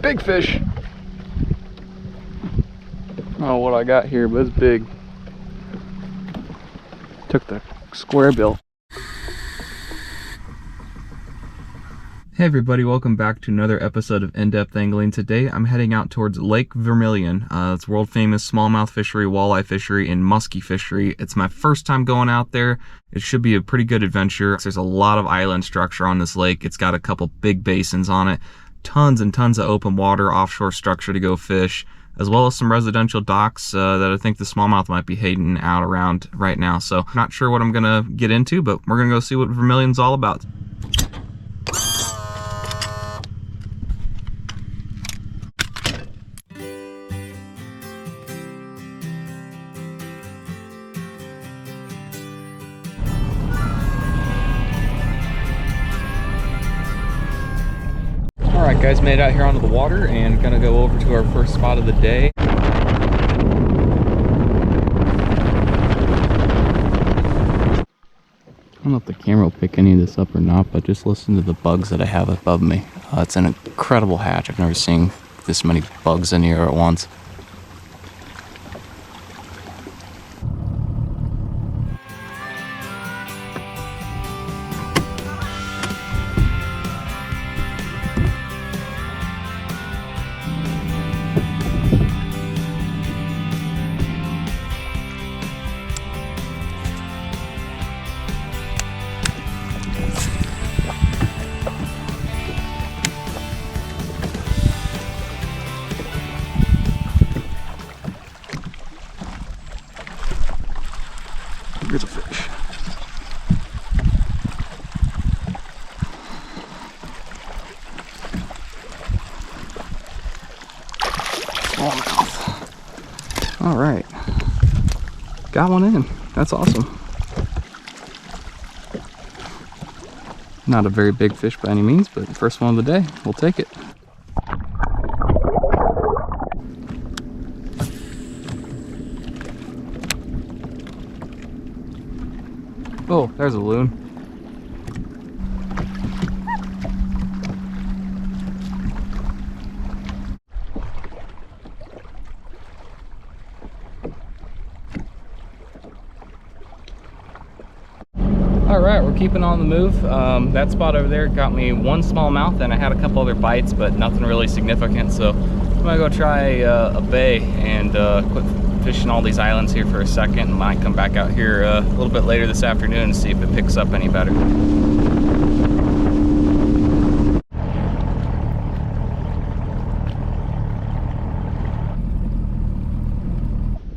Big fish. Oh, what I got here, but it's big. Took the square bill. Hey everybody, welcome back to another episode of In-Depth Angling. Today I'm heading out towards Lake Vermillion. It's world famous smallmouth fishery, walleye fishery, and muskie fishery. It's my first time going out there. It should be a pretty good adventure. There's a lot of island structure on this lake. It's got a couple big basins on it. Tons and tons of open water, offshore structure to go fish, as well as some residential docks that I think the smallmouth might be heading out around right now. So not sure what I'm gonna get into, but we're gonna go see what Vermillion's all about. Alright guys, made it out here onto the water and gonna go over to our first spot of the day. I don't know if the camera will pick any of this up or not, but just listen to the bugs that I have above me. It's an incredible hatch. I've never seen this many bugs in here at once. Here's a fish. Smallmouth. All right. Got one in. That's awesome. Not a very big fish by any means, but the first one of the day. We'll take it. Oh, there's a loon. Alright, we're keeping on the move. That spot over there got me one smallmouth, and I had a couple other bites, but nothing really significant. So I'm gonna go try a bay and quit fishing all these islands here for a second, and might come back out here a little bit later this afternoon and see if it picks up any better.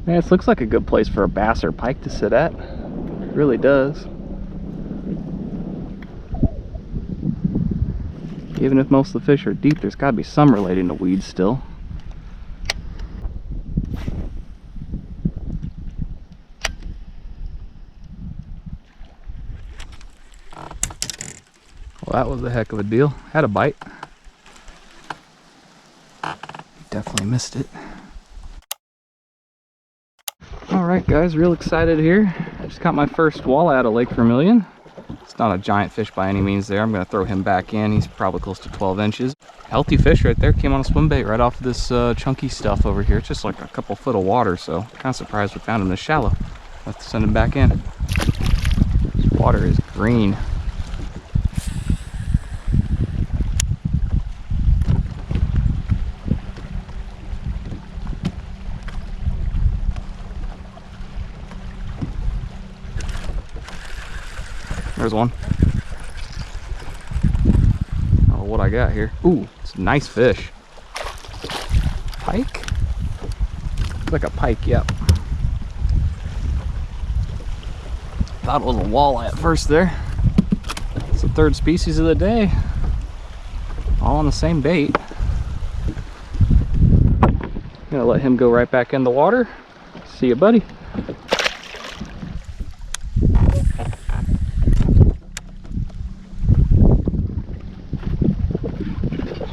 Man, this looks like a good place for a bass or pike to sit at. It really does. Even if most of the fish are deep, there's got to be some relating to weeds still. Well, that was a heck of a deal. Had a bite. Definitely missed it. Alright guys, real excited here. I just caught my first walleye out of Lake Vermillion. It's not a giant fish by any means there. I'm going to throw him back in. He's probably close to 12 inches. Healthy fish right there. Came on a swim bait right off of this chunky stuff over here. It's just like a couple foot of water, so kind of surprised we found him this shallow. I'll have to send him back in. This water is green. There's one. Oh, what I got here. Ooh, it's a nice fish. Pike? Looks like a pike, yep. Thought it was a walleye at first there. It's the third species of the day. All on the same bait. Gonna let him go right back in the water. See you, buddy.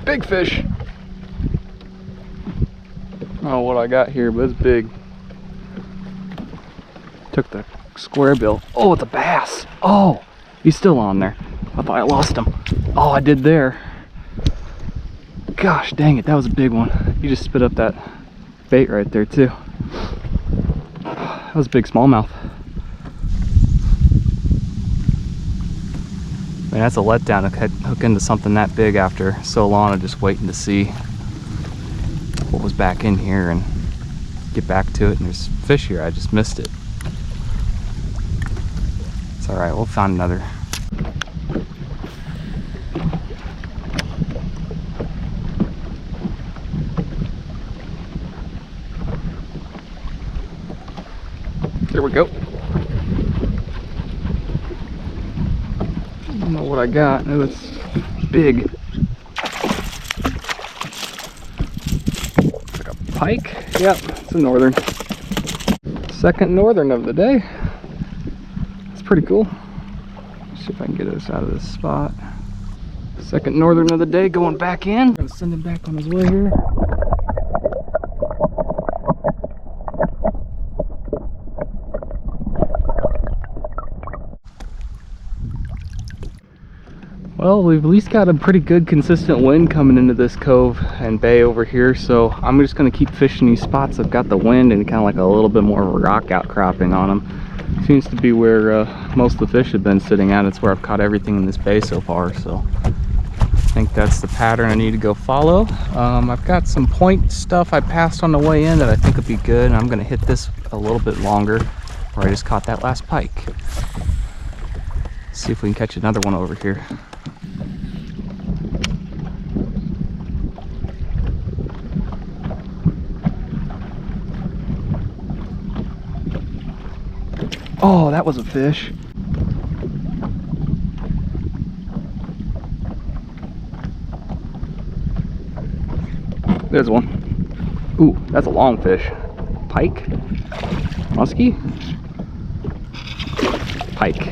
Big fish. Oh, what I got here, but it's big. Took the square bill. Oh, it's a bass. Oh, he's still on there. I thought I lost him. Oh, I did there. Gosh dang it, that was a big one. You just spit up that bait right there too. That was a big smallmouth. I mean, that's a letdown to hook into something that big after so long of just waiting to see what was back in here and get back to it. And there's fish here, I just missed it. It's all right, we'll find another. There we go. I don't know what I got. Oh, it's big. It's like a pike. Yep, it's a northern. Second northern of the day. It's pretty cool. Let's see if I can get us out of this spot. Second northern of the day going back in. I'm gonna send him back on his way here. Well, we've at least got a pretty good consistent wind coming into this cove and bay over here, so I'm just going to keep fishing these spots. I've got the wind and kind of like a little bit more rock outcropping on them. Seems to be where most of the fish have been sitting at. It's where I've caught everything in this bay so far, so I think that's the pattern I need to go follow. I've got some point stuff I passed on the way in that I think would be good, and I'm going to hit this a little bit longer where I just caught that last pike. See if we can catch another one over here. Oh, that was a fish. There's one. Ooh, that's a long fish. Pike? Muskie? Pike.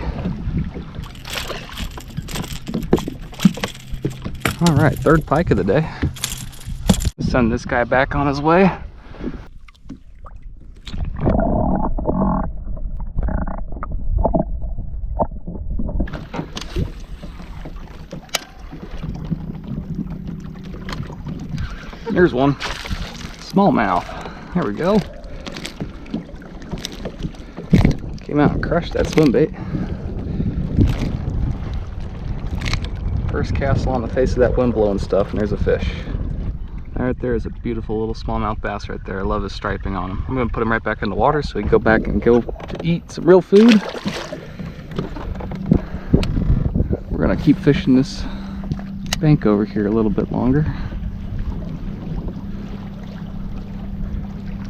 All right, third pike of the day. Send this guy back on his way. There's one. Smallmouth. There we go. Came out and crushed that swim bait. First castle on the face of that wind blowing stuff, and there's a fish. Right there is a beautiful little smallmouth bass right there. I love his striping on him. I'm going to put him right back in the water so he can go back and go to eat some real food. We're going to keep fishing this bank over here a little bit longer.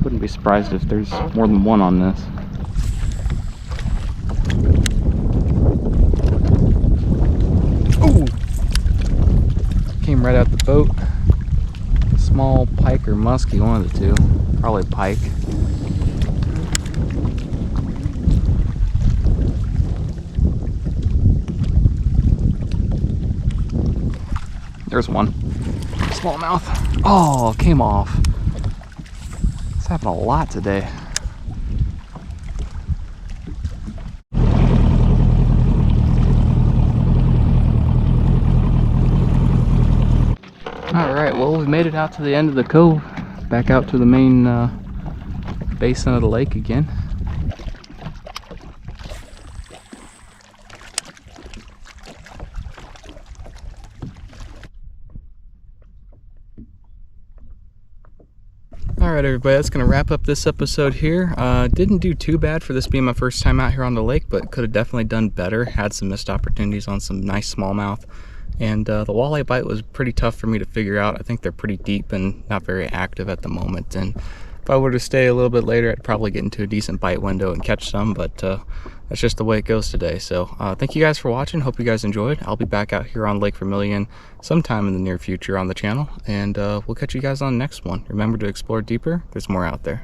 Wouldn't be surprised if there's more than one on this. Ooh! Came right out the boat. Small pike or muskie, one of the two. Probably pike. There's one. Smallmouth. Oh, came off. It's happening a lot today. Alright, well, we've made it out to the end of the cove. Back out to the main basin of the lake again. Alright everybody, that's going to wrap up this episode here. Didn't do too bad for this being my first time out here on the lake, but could have definitely done better. Had some missed opportunities on some nice smallmouth. And the walleye bite was pretty tough for me to figure out. I think they're pretty deep and not very active at the moment. And if I were to stay a little bit later, I'd probably get into a decent bite window and catch some, but that's just the way it goes today. So thank you guys for watching. Hope you guys enjoyed. I'll be back out here on Lake Vermilion sometime in the near future on the channel, and we'll catch you guys on the next one. Remember to explore deeper. There's more out there.